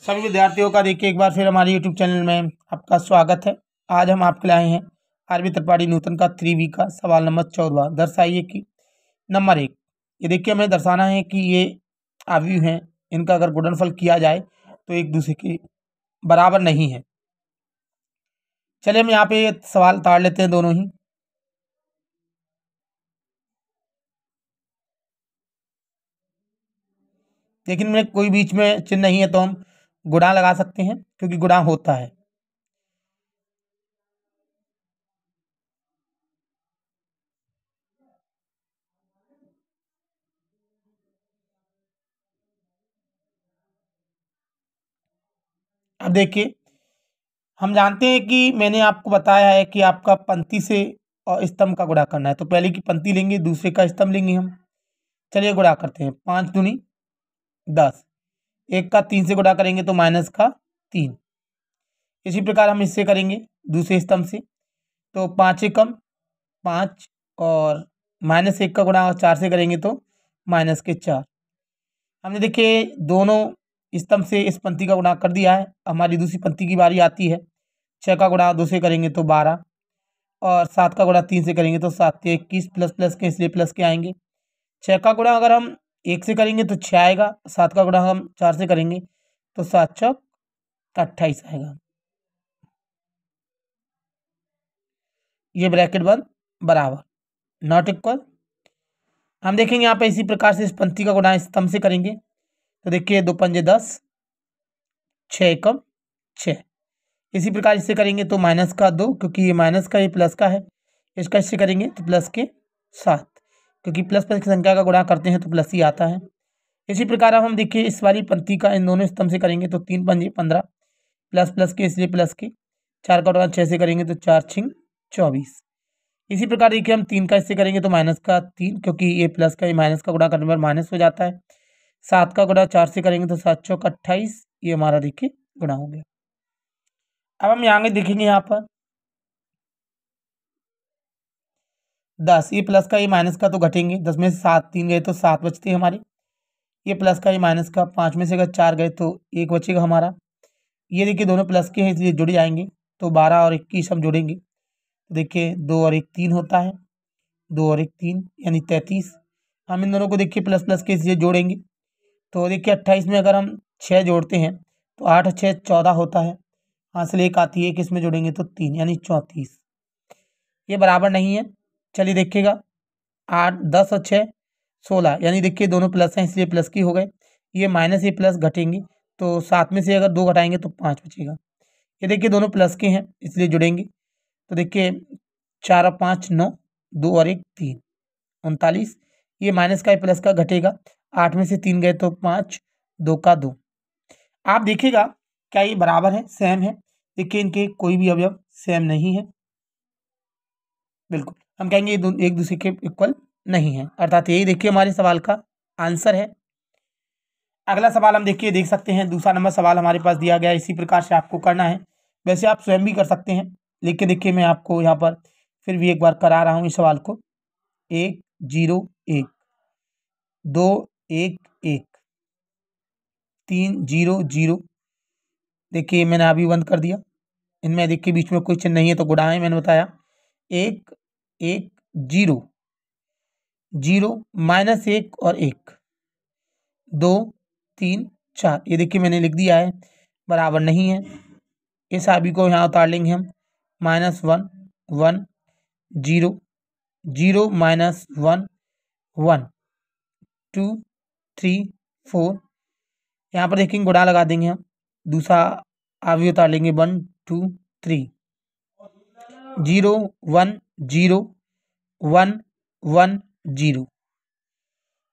सभी विद्यार्थियों का देखिए एक बार फिर हमारे यूट्यूब चैनल में आपका स्वागत है। आज हम आपके लाए हैं आरबी त्रिपाठी नूतन का 3B का सवाल नंबर 14। दर्शाइए कि नंबर 1, ये देखिए हमें दर्शाना है कि ये अवयव हैं, इनका अगर गुणनफल किया जाए तो एक दूसरे के बराबर नहीं है। चलिए हम यहाँ पे सवाल ताड़ लेते हैं दोनों ही। लेकिन में कोई बीच में चिन्ह नहीं है तो हम गुणा लगा सकते हैं क्योंकि गुणा होता है। अब देखिए हम जानते हैं कि मैंने आपको बताया है कि आपका पंक्ति से और स्तंभ का गुणा करना है, तो पहले की पंक्ति लेंगे, दूसरे का स्तंभ लेंगे हम। चलिए गुणा करते हैं। 5 दूनी 10, एक का 3 से गुणा करेंगे तो माइनस का 3। इसी प्रकार हम इससे करेंगे दूसरे स्तंभ से, तो 5 एकम 5 और माइनस 1 का गुणा 4 से करेंगे तो माइनस के 4। हमने देखिए दोनों स्तंभ से इस पंक्ति का गुणा कर दिया है। हमारी दूसरी पंक्ति की बारी आती है। 6 का गुणा 2 से करेंगे तो 12 और 7 का गुणा 3 से करेंगे तो 7 के 21 प्लस प्लस के इसलिए प्लस के आएंगे। 6 का गुणा अगर हम 1 से करेंगे तो 6 आएगा। 7 का गुणा हम 4 से करेंगे तो 7 चौक 28 आएगा। ये ब्रैकेट बंद बराबर नॉट इक्वल। हम देखेंगे यहाँ पे इसी प्रकार से इस पंक्ति का गुणा स्तंभ से करेंगे तो देखिए 2 पंजे 10, 6 एकम 6। इसी प्रकार इससे करेंगे तो माइनस का 2, क्योंकि ये माइनस का ये प्लस का है। इसका इससे करेंगे तो प्लस के 7, क्योंकि प्लस प्लस की संख्या का गुणा करते हैं तो प्लस ही आता है। इसी प्रकार अब हम देखिए इस वाली पंक्ति का इन दोनों स्तंभ से करेंगे तो 3 पंजे 15 प्लस प्लस के इसलिए प्लस के 4 का गुणा 6 से करेंगे तो 4 छिंग 24। इसी प्रकार देखिए हम 3 का इससे करेंगे तो माइनस का 3, क्योंकि ये प्लस का ये माइनस का गुणा करने पर माइनस हो जाता है। 7 का गुणा 4 से करेंगे तो 7 चौक 28। ये हमारा देखिए गुणा हो गया। अब हम यहाँ देखेंगे यहाँ पर 10, ये प्लस का ये माइनस का तो घटेंगे। 10 में से 7 3 गए तो 7 बचते हैं हमारे। ये प्लस का ये माइनस का 5 में से अगर 4 गए तो 1 बचेगा हमारा। ये देखिए दोनों प्लस के हैं इसलिए जुड़ जाएंगे, तो 12 और 21 हम जोड़ेंगे तो देखिए 2 और 1 3 होता है। 2 और 1 3 यानी 33। हम इन दोनों को देखिए प्लस प्लस के इसलिए जोड़ेंगे तो देखिए 28 में अगर हम 6 जोड़ते हैं तो 8 और 6 14 होता है। हासिल 1 आती है, किस में जोड़ेंगे तो 3 यानी 34। ये बराबर नहीं है। चलिए देखिएगा 8 10 और 6 16, यानी देखिए दोनों प्लस हैं इसलिए प्लस की हो गए। ये माइनस ये प्लस घटेंगे तो 7 में से अगर 2 घटाएंगे तो 5 बचेगा। ये देखिए दोनों प्लस के हैं इसलिए जुड़ेंगे तो देखिए 4 और 5 9, 2 और 1 3 39। ये माइनस का प्लस का घटेगा। 8 में से 3 गए तो 5, 2 का 2। आप देखिएगा क्या ये बराबर है, सेम है। देखिए इनके कोई भी अवयव सेम नहीं है। बिल्कुल हम कहेंगे ये एक दूसरे के इक्वल नहीं है, अर्थात यही देखिए हमारे सवाल का आंसर है। अगला सवाल हम देखिए देख सकते हैं। दूसरा नंबर सवाल हमारे पास दिया गया है, इसी प्रकार से आपको करना है। वैसे आप स्वयं भी कर सकते हैं, लेकिन देखिए मैं आपको यहाँ पर फिर भी एक बार करा रहा हूँ इस सवाल को। 1 0 1, 2 1 1, 3 0 0। देखिए मैंने अभी बंद कर दिया। इनमें देखिए बीच में कोई चिन्ह नहीं है तो गुणा है, मैंने बताया। 1 1 0 0 माइनस 1 और 1, 2 3 4। ये देखिए मैंने लिख दिया है, बराबर नहीं है। इस सभी को यहाँ उतार लेंगे हम। -1 1 0 0 माइनस 1 1 2 3 4। यहाँ पर देखेंगे गुणा लगा देंगे हम। दूसरा अवयव उतार लेंगे 1 2 3 0 1 0 1 1 0।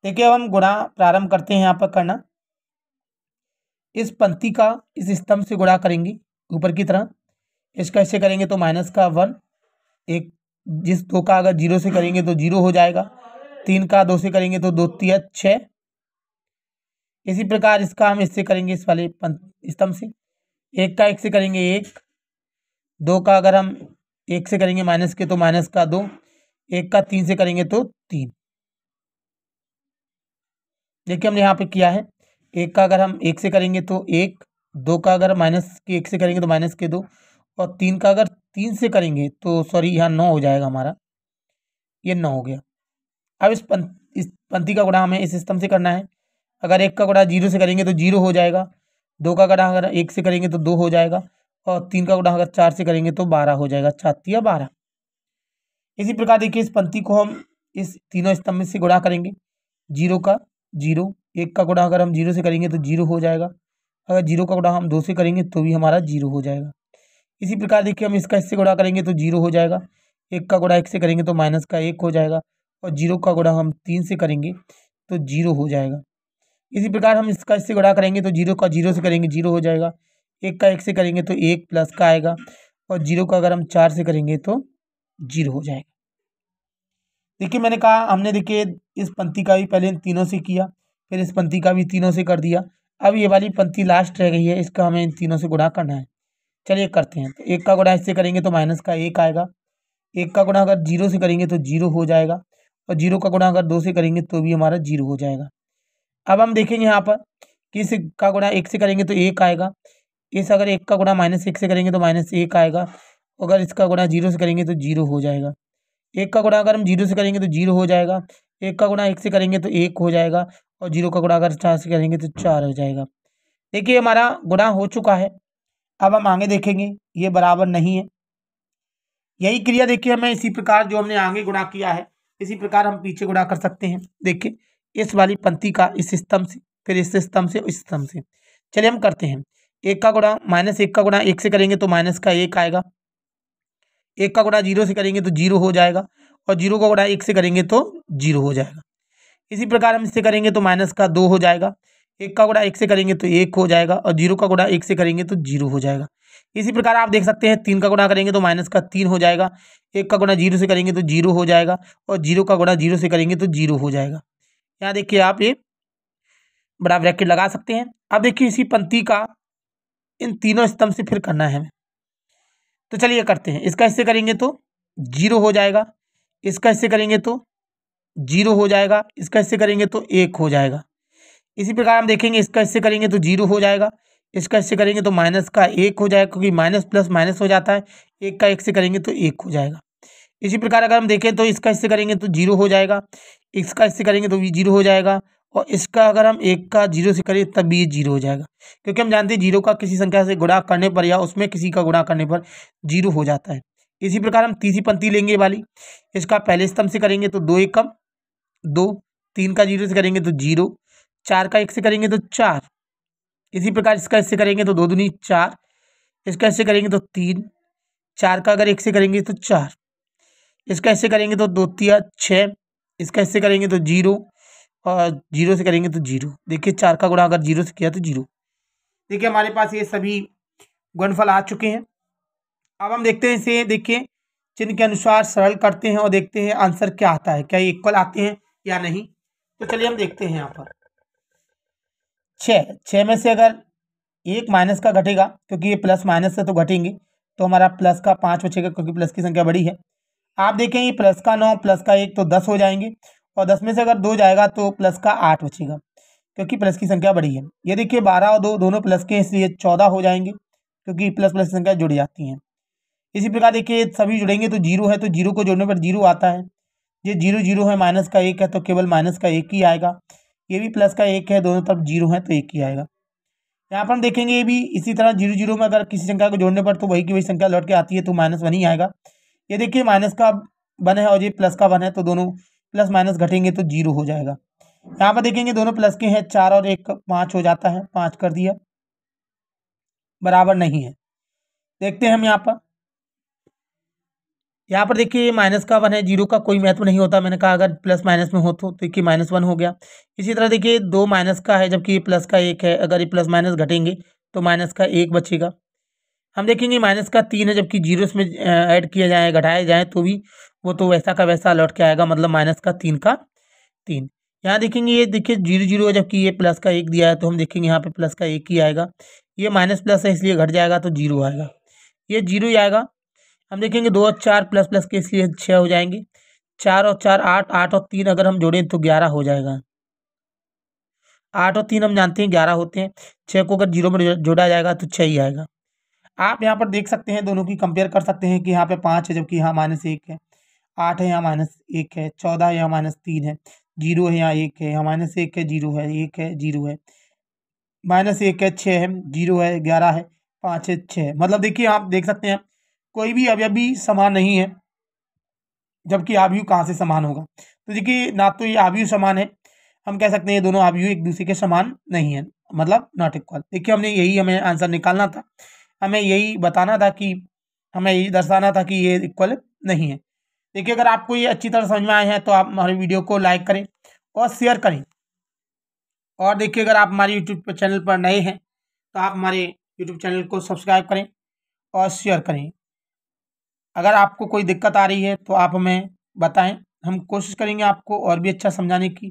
देखिए अब हम गुणा प्रारंभ करते हैं यहाँ पर करना। इस पंक्ति का इस स्तंभ से गुणा करेंगे ऊपर की तरह। इसका इससे करेंगे तो माइनस का 1, एक जिस 2 का अगर 0 से करेंगे तो 0 हो जाएगा। 3 का 2 से करेंगे तो 2 3 6। इसी प्रकार इसका हम इससे करेंगे इस वाले स्तंभ से। 1 का 1 से करेंगे 1, 2 का अगर हम 1 से करेंगे माइनस के तो माइनस का 2, 1 का 3 से करेंगे तो 3। देखिए हमने यहाँ पे किया है। 1 का अगर हम 1 से करेंगे तो 1, 2 का अगर माइनस के 1 से करेंगे तो माइनस के 2, और 3 का अगर 3 से करेंगे तो सॉरी यहाँ 9 हो जाएगा हमारा, ये 9 हो गया। अब इस पंक्ति का गुणा हमें इस सिस्टम से करना है। अगर 1 का गुणा 0 से करेंगे तो 0 हो जाएगा, 2 का गुणा अगर 1 से करेंगे तो 2 हो जाएगा, और 3 का गुणा अगर 4 से करेंगे तो 12 हो जाएगा, 4 12। इसी प्रकार देखिए इस पंक्ति को हम इस तीनों स्तंभ से गुणा करेंगे। 0 का 0, 1 का गुणा अगर हम 0 से करेंगे तो 0 हो जाएगा, अगर 0 का गुणा हम 2 से करेंगे तो भी हमारा 0 हो जाएगा। इसी प्रकार देखिए हम इसका इससे गुणा करेंगे तो 0 हो जाएगा, 1 का गुणा 1 से करेंगे तो माइनस का 1 हो जाएगा, और 0 का गुणा हम 3 से करेंगे तो 0 हो जाएगा। इसी प्रकार हम इसका इससे गुणा करेंगे तो 0 का 0 से करेंगे 0 हो जाएगा, 1 का 1 से करेंगे तो 1 प्लस का आएगा, और 0 का अगर हम 4 से करेंगे तो 0 हो जाएगा। देखिए मैंने कहा हमने देखिए इस पंक्ति का भी पहले इन तीनों से किया, फिर इस पंक्ति का भी तीनों से कर दिया। अब ये वाली पंक्ति लास्ट रह गई है, इसका हमें इन तीनों से गुणा करना है। चलिए करते हैं। तो 1 का गुणा इससे करेंगे तो माइनस का 1 आएगा, 1 का गुणा अगर 0 से करेंगे तो 0 हो जाएगा, और 0 का गुणा अगर 2 से करेंगे तो भी हमारा 0 हो जाएगा। अब हम देखेंगे यहाँ पर कि इस का गुणा 1 से करेंगे तो 1 आएगा, इस अगर 1 का गुणा माइनस 1 से करेंगे तो माइनस 1 आएगा, अगर इसका गुणा 0 से करेंगे तो 0 हो जाएगा। 1 का गुणा अगर हम 0 से करेंगे तो 0 हो जाएगा, 1 का गुणा 1 से करेंगे तो 1 हो जाएगा, और 0 का गुणा अगर 4 से करेंगे तो 4 हो जाएगा। देखिए हमारा गुणा हो चुका है। अब हम आगे देखेंगे, ये बराबर नहीं है। यही क्रिया देखिए हमें इसी प्रकार जो हमने आगे गुणा किया है इसी प्रकार हम पीछे गुणा कर सकते हैं। देखिए इस वाली पंक्ति का इस स्तंभ से, फिर इस स्तंभ से, इस स्तंभ से। चलिए हम करते हैं। 1 का गुणा माइनस 1 का गुणा 1 से करेंगे तो माइनस का 1 आएगा, 1 का गुणा 0 से करेंगे तो 0 हो जाएगा, और 0 का गुणा 1 से करेंगे तो 0 हो जाएगा। इसी प्रकार हम इससे करेंगे तो माइनस का 2 हो जाएगा, 1 का गुणा 1 से करेंगे तो 1 हो जाएगा, और 0 का गुणा 1 से करेंगे तो 0 हो जाएगा। इसी प्रकार आप देख सकते हैं 3 का गुणा करेंगे तो माइनस का 3 हो जाएगा, 1 का गुणा 0 से करेंगे तो 0 हो जाएगा, और 0 का गुणा 0 से करेंगे तो 0 हो जाएगा। यहाँ देखिए आप ये बड़ा ब्रैकेट लगा सकते हैं। अब देखिए इसी पंक्ति का इन तीनों स्तंभ से फिर करना है हमें। तो चलिए करते हैं। इसका इससे करेंगे तो 0 हो जाएगा, इसका इससे करेंगे तो 0 हो जाएगा, इसका इससे करेंगे तो 1 हो जाएगा। इसी प्रकार हम देखेंगे इसका इससे करेंगे तो 0 हो जाएगा, इसका इससे करेंगे तो माइनस का 1 हो जाएगा, क्योंकि माइनस प्लस माइनस हो जाता है, 1 का 1 से करेंगे तो 1 हो जाएगा। इसी प्रकार अगर हम देखें तो इसका इससे करेंगे तो 0 हो जाएगा, इसका इससे करेंगे तो भी 0 हो जाएगा, और इसका अगर हम 1 का 0 से करें तब भी ये 0 हो जाएगा, क्योंकि हम जानते हैं 0 का किसी संख्या से गुणा करने पर या उसमें किसी का गुणा करने पर 0 हो जाता है। इसी प्रकार हम तीसरी पंक्ति लेंगे वाली, इसका पहले स्तंभ से करेंगे तो 2 एकम 2, 3 का 0 से करेंगे तो 0, 4 का 1 से करेंगे तो 4। इसी प्रकार इसका इससे करेंगे तो 2 दूनी 4, इसका इससे करेंगे तो 3, 4 का अगर 1 से करेंगे तो 4, इसका इससे करेंगे तो 2 तिया 6, इसका इससे करेंगे तो 0, और 0 से करेंगे तो 0। देखिए 4 का गुणा अगर 0 से किया तो 0। देखिए हमारे पास ये सभी गुणनफल आ चुके हैं। अब हम देखते हैं इसे, देखिए चिन्ह के अनुसार सरल करते हैं और देखते हैं आंसर क्या आता है, क्या ये इक्वल आते हैं या नहीं। तो चलिए हम देखते हैं यहाँ पर 6 में से अगर 1 माइनस का घटेगा, क्योंकि ये प्लस माइनस से तो घटेंगे, तो हमारा प्लस का 5 बचेगा, क्योंकि प्लस की संख्या बड़ी है। आप देखेंगे प्लस का 9 प्लस का 1 तो 10 हो जाएंगे, और 10 में से अगर 2 जाएगा तो प्लस का 8 बचेगा, क्योंकि प्लस की संख्या बड़ी है। ये देखिए 12 और 2 दोनों प्लस के हैं, इसलिए 14 हो जाएंगे, क्योंकि प्लस प्लस की संख्या जुड़ जाती हैं। इसी प्रकार देखिए सभी जुड़ेंगे तो 0 है, तो 0 को जोड़ने पर 0 आता है। ये 0 0 है, माइनस का 1 है तो केवल माइनस का 1 ही आएगा। ये भी प्लस का 1 है, दोनों तरफ 0 है तो 1 ही आएगा। यहाँ पर हम देखेंगे ये भी इसी तरह 0 0 में अगर किसी संख्या को जोड़ने पर तो वही की वही संख्या लौट के आती है, तो -1 ही आएगा। ये देखिए माइनस का 1 है और ये प्लस का 1 है, तो दोनों प्लस माइनस घटेंगे तो 0 हो जाएगा। यहाँ पर देखेंगे दोनों प्लस के हैं, 4 और 1 5 हो जाता है, 5 कर दिया, बराबर नहीं है। देखते हैं हम यहाँ पर देखिए माइनस का 1 है, 0 का कोई महत्व नहीं होता। मैंने कहा अगर प्लस माइनस में हो तो देखिए -1 हो गया। इसी तरह देखिए 2 माइनस का है, जबकि ये प्लस का 1 है, अगर ये प्लस माइनस घटेंगे तो माइनस का 1 बचेगा। हम देखेंगे माइनस का 3 है, जबकि 0 इसमें ऐड किया जाए, घटाया जाए तो भी वो तो वैसा का वैसा लौट के आएगा, मतलब माइनस का 3 का 3। यहाँ देखेंगे ये देखिए 0 0 है, जबकि ये प्लस का 1 दिया है, तो हम देखेंगे यहाँ पे प्लस का 1 ही आएगा। ये माइनस प्लस है इसलिए घट जाएगा तो 0 आएगा, ये 0 ही आएगा। हम देखेंगे 2 और 4 प्लस प्लस के इसलिए 6 हो जाएंगे, 4 और 4 8, 8 और 3 अगर हम जोड़ें तो 11 हो जाएगा। 8 और 3 हम जानते हैं 11 होते हैं। 6 को अगर 0 में जोड़ा जाएगा तो 6 ही आएगा। आप यहाँ पर देख सकते हैं, दोनों की कंपेयर कर सकते हैं कि यहाँ पे 5 है जबकि यहाँ -1 है, 8 है यहाँ -1 है, 14 है यहाँ -3 है, 0 है यहाँ 1 है, यहाँ -1 है, 0 है, 1 है, 0 है, -1 है, 6 है, 0 है, 11 है, 5 है, 6 है। मतलब देखिए आप देख सकते हैं कोई भी अवयवी समान नहीं है, जबकि आव्यूह कहाँ से समान होगा। तो देखिए ना तो ये आव्यूह समान है, हम कह सकते हैं ये दोनों आव्यूह एक दूसरे के समान नहीं है, मतलब नॉट इक्वल। देखिए हमें आंसर निकालना था, हमें यही बताना था कि हमें यही दर्शाना था कि ये इक्वल नहीं है। देखिए अगर आपको ये अच्छी तरह समझ में आए हैं तो आप हमारे वीडियो को लाइक करें और शेयर करें। और देखिए अगर आप हमारे यूट्यूब चैनल पर नए हैं तो आप हमारे यूट्यूब चैनल को सब्सक्राइब करें और शेयर करें। अगर आपको कोई दिक्कत आ रही है तो आप हमें बताएं, हम कोशिश करेंगे आपको और भी अच्छा समझाने की।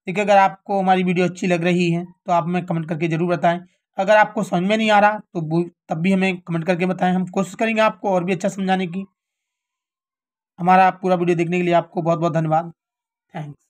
देखिए अगर आपको हमारी वीडियो अच्छी लग रही है तो आप हमें कमेंट करके ज़रूर बताएं। अगर आपको समझ में नहीं आ रहा तो तब भी हमें कमेंट करके बताएं, हम कोशिश करेंगे आपको और भी अच्छा समझाने की। हमारा पूरा वीडियो देखने के लिए आपको बहुत बहुत धन्यवाद। थैंक्स।